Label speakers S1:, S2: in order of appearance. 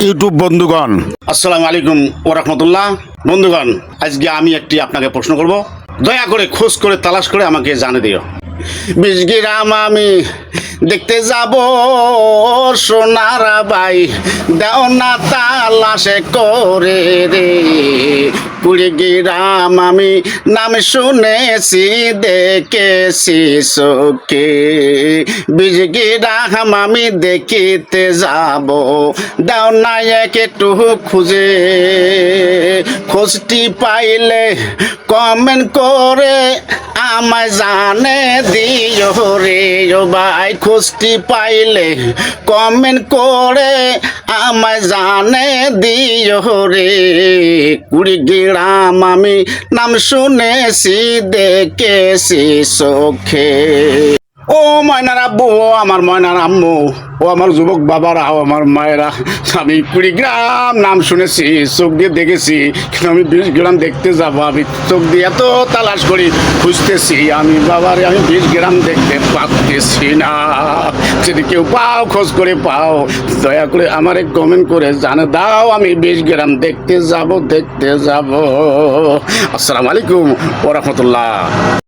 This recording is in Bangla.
S1: ইউটিউব বন্ধুগণ, আসসালামু আলাইকুম ওয়া রাহমাতুল্লাহ। বন্ধুগণ, আজকে আমি একটি আপনাকে প্রশ্ন করব, দয়া করে খোঁজ করে তালাশ করে আমাকে জানিয়ে দিও। 20 গ্রাম আমি দেখতে যাব সোনার বাই, দেও না তালাশে করে রে। 20 গ্রাম আমি নাম শুনেছি, দেখেছি চোখে। 20 গ্রাম আমি দেখিতে যাব, দাও না একটু খুঁজে। খোঁজটি পাইলে কমেন্ট করে আমায় জানে দিও রে ও ভাই। খোঁজটি পাইলে কমেন্ট করে আমায় জানে দিও রে। 20 গ্রাম আমি নাম শুনেছি, দেখেছি চোখে। ও ময়নার আব্বু, ও আমার ময়নার আম্মু, ও আমার যুবক বাবারা, ও আমার মায়েরা, আমি 20 গ্রাম নাম শুনেছি, চোখ দিয়ে দেখেছি, কিন্তু আমি 20 গ্রাম দেখতে যাব। আমি চোখ দিয়ে এত তালাশ করি, খুঁজতেছি, আমি বাবারে আমি 20 গ্রাম দেখতে পাচ্ছি না। যদি কেউ পাও, খোঁজ করে পাও, দয়া করে আমারে কমেন্ট করে জানে দাও, আমি 20 গ্রাম দেখতে যাব। আসসালামু আলাইকুম ওয়া রাহমাতুল্লাহ।